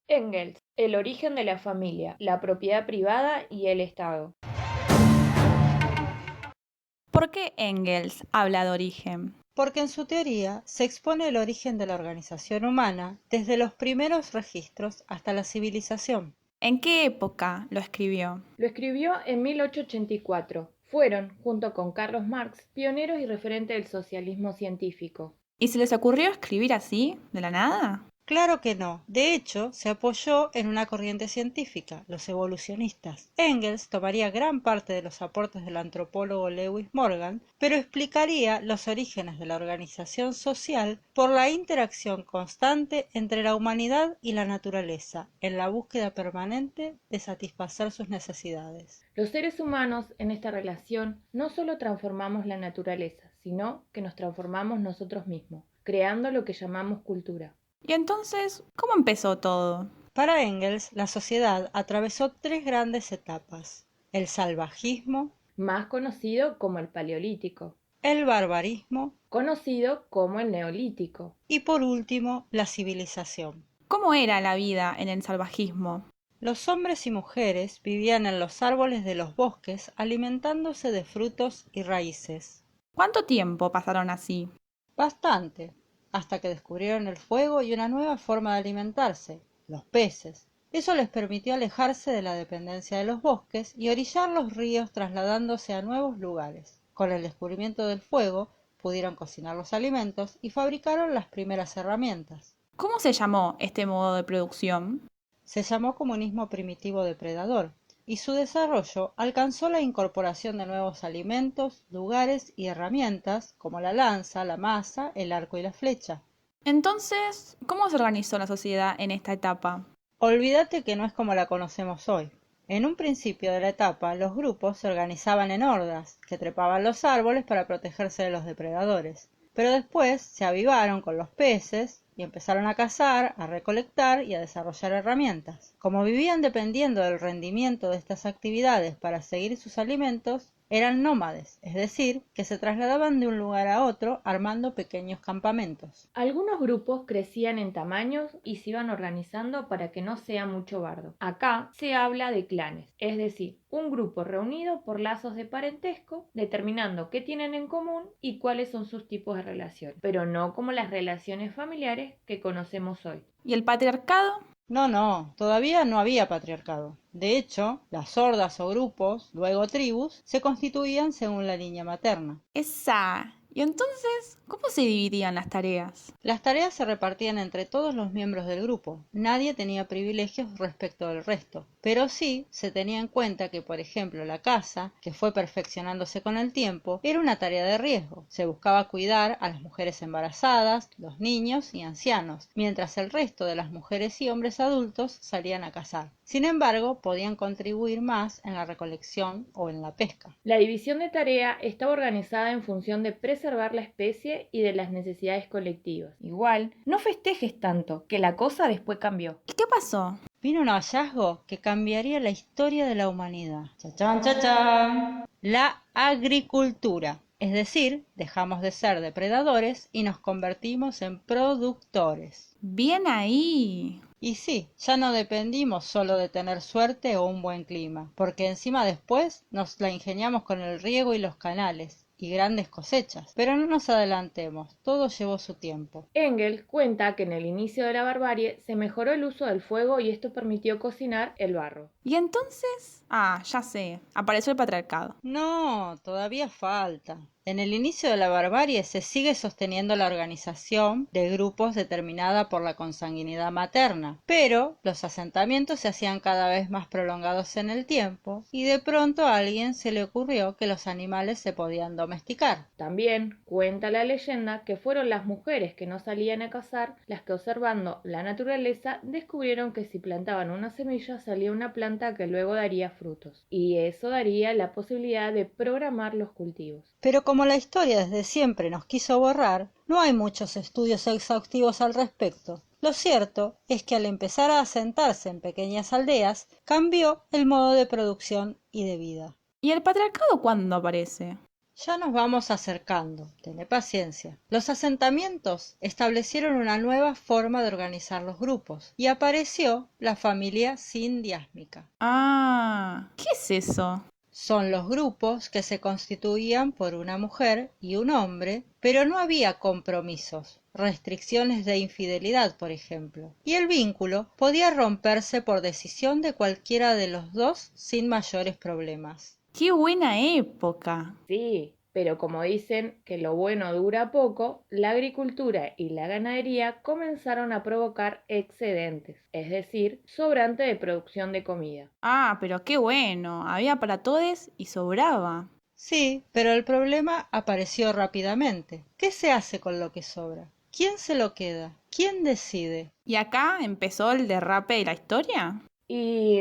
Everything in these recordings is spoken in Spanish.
Engels, el origen de la familia, la propiedad privada y el Estado. ¿Por qué Engels habla de origen? Porque en su teoría se expone el origen de la organización humana desde los primeros registros hasta la civilización. ¿En qué época lo escribió? Lo escribió en 1884. Fueron, junto con Carlos Marx, pioneros y referentes del socialismo científico. ¿Y se les ocurrió escribir así, de la nada? Claro que no. De hecho, se apoyó en una corriente científica, los evolucionistas. Engels tomaría gran parte de los aportes del antropólogo Lewis Morgan, pero explicaría los orígenes de la organización social por la interacción constante entre la humanidad y la naturaleza, en la búsqueda permanente de satisfacer sus necesidades. Los seres humanos en esta relación no solo transformamos la naturaleza, sino que nos transformamos nosotros mismos, creando lo que llamamos cultura. ¿Y entonces cómo empezó todo? Para Engels, la sociedad atravesó tres grandes etapas: el salvajismo, Más conocido como el Paleolítico, el barbarismo conocido como el Neolítico. y, por último, la civilización. ¿Cómo era la vida en el salvajismo? Los hombres y mujeres vivían en los árboles de los bosques alimentándose de frutos y raíces. ¿Cuánto tiempo pasaron así? Bastante, hasta que descubrieron el fuego y una nueva forma de alimentarse, los peces. Eso les permitió alejarse de la dependencia de los bosques y orillar los ríos trasladándose a nuevos lugares. Con el descubrimiento del fuego, pudieron cocinar los alimentos y fabricaron las primeras herramientas. ¿Cómo se llamó este modo de producción? Se llamó comunismo primitivo depredador, y su desarrollo alcanzó la incorporación de nuevos alimentos, lugares y herramientas como la lanza, la maza, el arco y la flecha. Entonces, ¿cómo se organizó la sociedad en esta etapa? Olvídate que no es como la conocemos hoy. En un principio de la etapa, los grupos se organizaban en hordas, que trepaban los árboles para protegerse de los depredadores. Pero después se avivaron con los peces y empezaron a cazar, a recolectar y a desarrollar herramientas. Como vivían dependiendo del rendimiento de estas actividades para seguir sus alimentos, eran nómades, es decir, que se trasladaban de un lugar a otro armando pequeños campamentos. Algunos grupos crecían en tamaños y se iban organizando para que no sea mucho bardo. Acá se habla de clanes, es decir, un grupo reunido por lazos de parentesco, determinando qué tienen en común y cuáles son sus tipos de relación, pero no como las relaciones familiares que conocemos hoy. ¿Y el patriarcado? No, todavía no había patriarcado. De hecho, las hordas o grupos, luego tribus, se constituían según la línea materna. Esa. ¿Y entonces cómo se dividían las tareas? Las tareas se repartían entre todos los miembros del grupo. Nadie tenía privilegios respecto del resto. Pero sí se tenía en cuenta que, por ejemplo, la caza, que fue perfeccionándose con el tiempo, era una tarea de riesgo. Se buscaba cuidar a las mujeres embarazadas, los niños y ancianos, mientras el resto de las mujeres y hombres adultos salían a cazar. Sin embargo, podían contribuir más en la recolección o en la pesca. La división de tarea estaba organizada en función de preservar la especie y de las necesidades colectivas. Igual, no festejes tanto, que la cosa después cambió. ¿Y qué pasó? Vino un hallazgo que cambiaría la historia de la humanidad. ¡Chachán, chachán! La agricultura. Es decir, dejamos de ser depredadores y nos convertimos en productores. Bien ahí. Y sí, ya no dependimos solo de tener suerte o un buen clima, porque encima después nos la ingeniamos con el riego y los canales, y grandes cosechas. Pero no nos adelantemos, todo llevó su tiempo. Engels cuenta que en el inicio de la barbarie se mejoró el uso del fuego y esto permitió cocinar el barro. ¿Y entonces? Ah, ya sé, apareció el patriarcado. No, todavía falta. En el inicio de la barbarie se sigue sosteniendo la organización de grupos determinada por la consanguinidad materna, pero los asentamientos se hacían cada vez más prolongados en el tiempo y de pronto a alguien se le ocurrió que los animales se podían domesticar. También cuenta la leyenda que fueron las mujeres que no salían a cazar las que, observando la naturaleza, descubrieron que si plantaban una semilla salía una planta que luego daría frutos, y eso daría la posibilidad de programar los cultivos. Pero como la historia desde siempre nos quiso borrar, no hay muchos estudios exhaustivos al respecto. Lo cierto es que al empezar a asentarse en pequeñas aldeas, cambió el modo de producción y de vida. ¿Y el patriarcado cuándo aparece? Ya nos vamos acercando, tené paciencia. Los asentamientos establecieron una nueva forma de organizar los grupos y apareció la familia sindiásmica. Ah, ¿qué es eso? Son los grupos que se constituían por una mujer y un hombre, pero no había compromisos, restricciones de infidelidad, por ejemplo, y el vínculo podía romperse por decisión de cualquiera de los dos sin mayores problemas. ¡Qué buena época! Sí, pero como dicen que lo bueno dura poco, la agricultura y la ganadería comenzaron a provocar excedentes, es decir, sobrante de producción de comida. Ah, pero qué bueno, había para todes y sobraba. Sí, pero el problema apareció rápidamente. ¿Qué se hace con lo que sobra? ¿Quién se lo queda? ¿Quién decide? ¿Y acá empezó el derrape de la historia? Y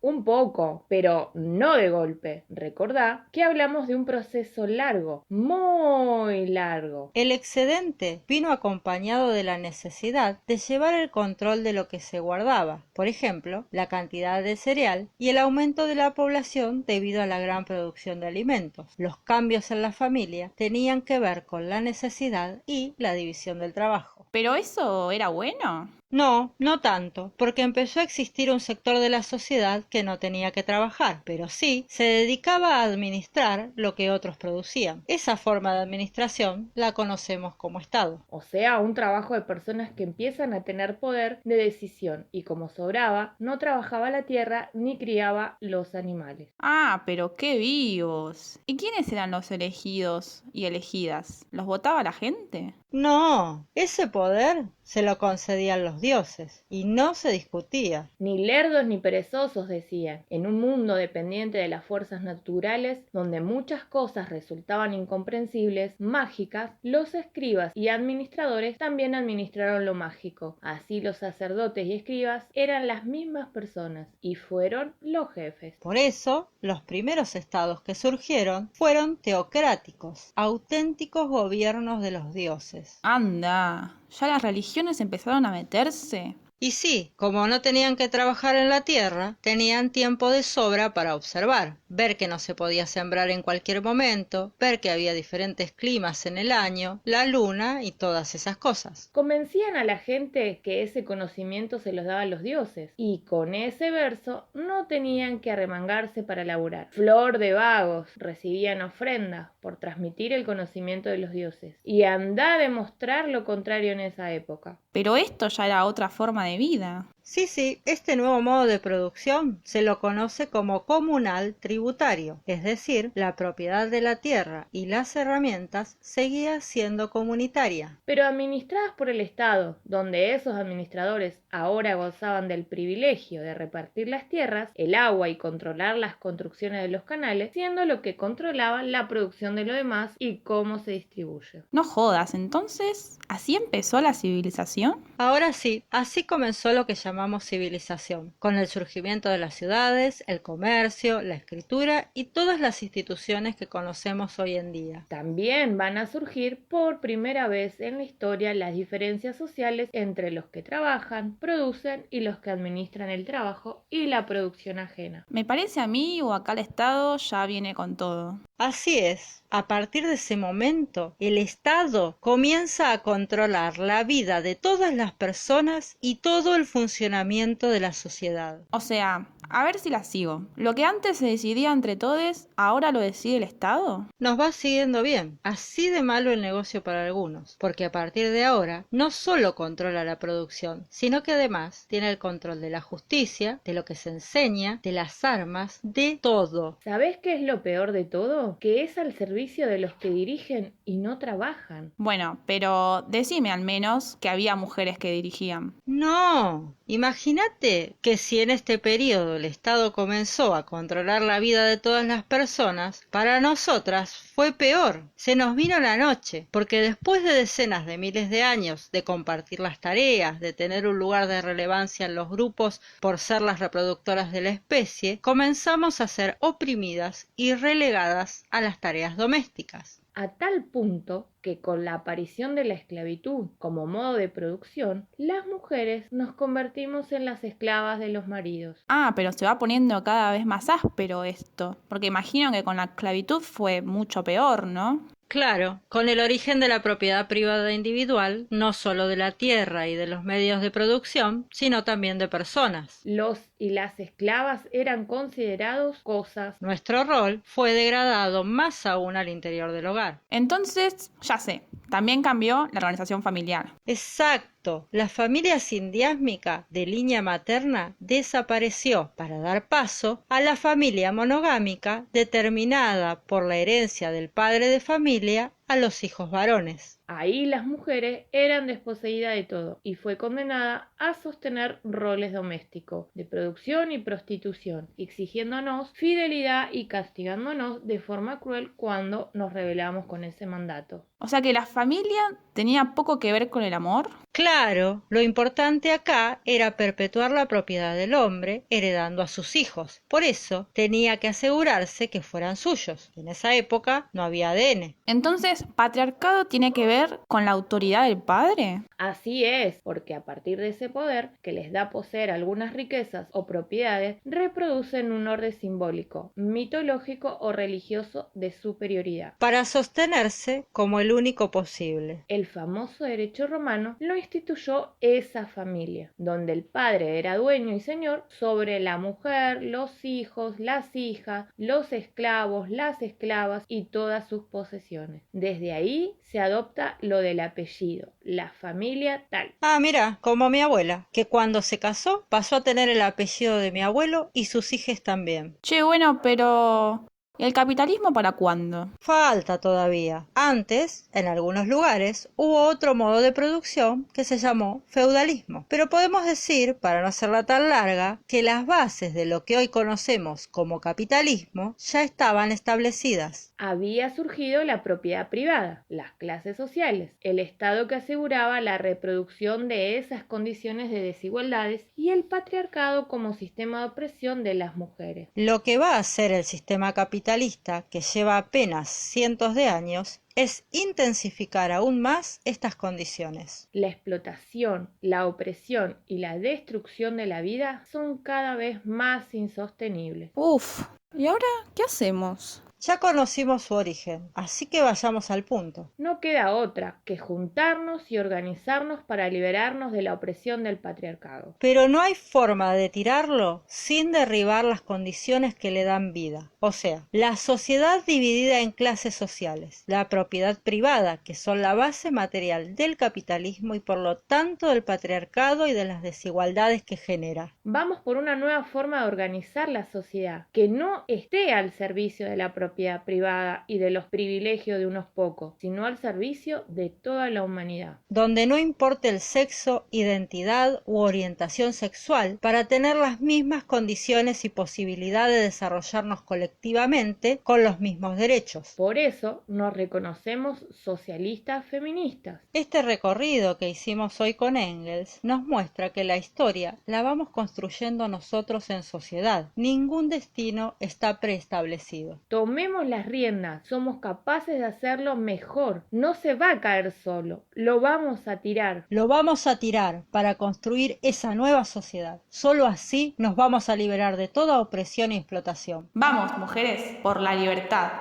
un poco, pero no de golpe. Recordá que hablamos de un proceso largo, muy largo. El excedente vino acompañado de la necesidad de llevar el control de lo que se guardaba, por ejemplo, la cantidad de cereal y el aumento de la población debido a la gran producción de alimentos. Los cambios en la familia tenían que ver con la necesidad y la división del trabajo. ¿Pero eso era bueno? No, no tanto, porque empezó a existir un sector de la sociedad que no tenía que trabajar, pero sí se dedicaba a administrar lo que otros producían. Esa forma de administración la conocemos como Estado. O sea, un trabajo de personas que empiezan a tener poder de decisión y como sobraba, no trabajaba la tierra ni criaba los animales. Ah, pero qué vivos. ¿Y quiénes eran los elegidos y elegidas? ¿Los votaba la gente? No, ese poder se lo concedían los dioses y no se discutía. Ni lerdos ni perezosos, decían. En un mundo dependiente de las fuerzas naturales, donde muchas cosas resultaban incomprensibles, mágicas, los escribas y administradores también administraron lo mágico. Así los sacerdotes y escribas eran las mismas personas y fueron los jefes. Por eso, los primeros estados que surgieron fueron teocráticos, auténticos gobiernos de los dioses. Anda, ¿ya las religiones empezaron a meterse? Y sí, como no tenían que trabajar en la tierra, tenían tiempo de sobra para observar, ver que no se podía sembrar en cualquier momento, ver que había diferentes climas en el año, la luna y todas esas cosas. Convencían a la gente que ese conocimiento se los daban los dioses y con ese verso no tenían que arremangarse para laburar. Flor de vagos, recibían ofrendas por transmitir el conocimiento de los dioses y andá a demostrar lo contrario en esa época. Pero esto ya era otra forma de vida. Sí, este nuevo modo de producción se lo conoce como comunal tributario, es decir, la propiedad de la tierra y las herramientas seguía siendo comunitaria. Pero administradas por el Estado, donde esos administradores ahora gozaban del privilegio de repartir las tierras, el agua y controlar las construcciones de los canales, siendo lo que controlaba la producción de lo demás y cómo se distribuye. No jodas, entonces, ¿así empezó la civilización? Ahora sí, así comenzó lo que llamamos civilización, con el surgimiento de las ciudades, el comercio, la escritura y todas las instituciones que conocemos hoy en día. También van a surgir por primera vez en la historia las diferencias sociales entre los que trabajan, producen y los que administran el trabajo y la producción ajena. Me parece a mí o acá el Estado ya viene con todo. Así es, a partir de ese momento, el Estado comienza a controlar la vida de todas las personas y todo el funcionamiento de la sociedad. O sea, a ver si la sigo. Lo que antes se decidía entre todos, ¿ahora lo decide el Estado? Nos va siguiendo bien, así de malo el negocio para algunos, porque a partir de ahora no solo controla la producción, sino que además tiene el control de la justicia, de lo que se enseña, de las armas, de todo. ¿Sabés qué es lo peor de todo? Que es al servicio de los que dirigen y no trabajan. Bueno, pero decime al menos que había mujeres que dirigían. No, imagínate que si en este periodo el Estado comenzó a controlar la vida de todas las personas, para nosotras fue peor. Se nos vino la noche, porque después de decenas de miles de años de compartir las tareas, de tener un lugar de relevancia en los grupos por ser las reproductoras de la especie, comenzamos a ser oprimidas y relegadas a las tareas domésticas. a tal punto que con la aparición de la esclavitud como modo de producción, las mujeres nos convertimos en las esclavas de los maridos. Ah, pero se va poniendo cada vez más áspero esto, porque imagino que con la esclavitud fue mucho peor, ¿no? Claro, con el origen de la propiedad privada individual, no solo de la tierra y de los medios de producción, sino también de personas. Los y las esclavas eran considerados cosas. Nuestro rol fue degradado más aún al interior del hogar. Entonces, ya sé, también cambió la organización familiar. Exacto, la familia sindiásmica de línea materna desapareció para dar paso a la familia monogámica determinada por la herencia del padre de familia a los hijos varones. Ahí las mujeres eran desposeídas de todo y fue condenada a sostener roles domésticos, de producción y prostitución, exigiéndonos fidelidad y castigándonos de forma cruel cuando nos rebelamos con ese mandato. O sea que la familia tenía poco que ver con el amor. Claro, lo importante acá era perpetuar la propiedad del hombre heredando a sus hijos. Por eso tenía que asegurarse que fueran suyos. En esa época no había ADN. Entonces, ¿patriarcado tiene que ver con la autoridad del padre? Así es, porque a partir de ese poder que les da poseer algunas riquezas o propiedades, reproducen un orden simbólico, mitológico o religioso de superioridad. Para sostenerse como el único posible. El famoso derecho romano lo instituyó esa familia, donde el padre era dueño y señor sobre la mujer, los hijos, las hijas, los esclavos, las esclavas y todas sus posesiones. Desde ahí se adopta lo del apellido, la familia tal. Ah, mira, como mi abuela, que cuando se casó pasó a tener el apellido de mi abuelo y sus hijas también. Che, bueno, pero ¿y el capitalismo para cuándo? Falta todavía. Antes, en algunos lugares, hubo otro modo de producción que se llamó feudalismo. Pero podemos decir, para no hacerla tan larga, que las bases de lo que hoy conocemos como capitalismo ya estaban establecidas. Había surgido la propiedad privada, las clases sociales, el Estado que aseguraba la reproducción de esas condiciones de desigualdades y el patriarcado como sistema de opresión de las mujeres. Lo que va a hacer el sistema capitalista, que lleva apenas cientos de años, es intensificar aún más estas condiciones. La explotación, la opresión y la destrucción de la vida son cada vez más insostenibles. Uf, ¿y ahora qué hacemos? Ya conocimos su origen, así que vayamos al punto. No queda otra que juntarnos y organizarnos para liberarnos de la opresión del patriarcado. Pero no hay forma de tirarlo sin derribar las condiciones que le dan vida. O sea, la sociedad dividida en clases sociales, la propiedad privada, que son la base material del capitalismo y por lo tanto del patriarcado y de las desigualdades que genera. Vamos por una nueva forma de organizar la sociedad, que no esté al servicio de la propiedad privada y de los privilegios de unos pocos, sino al servicio de toda la humanidad. Donde no importe el sexo, identidad u orientación sexual, para tener las mismas condiciones y posibilidad de desarrollarnos colectivamente con los mismos derechos. Por eso nos reconocemos socialistas feministas. Este recorrido que hicimos hoy con Engels nos muestra que la historia la vamos construyendo nosotros en sociedad. Ningún destino está preestablecido. Tomemos las riendas, somos capaces de hacerlo mejor. No se va a caer solo, lo vamos a tirar. Lo vamos a tirar para construir esa nueva sociedad. Solo así nos vamos a liberar de toda opresión y explotación. Vamos, mujeres, por la libertad.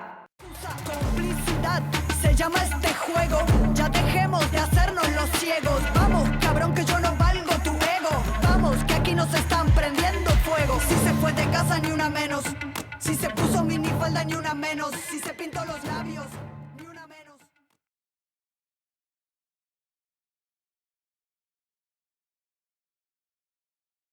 Complicidad se llama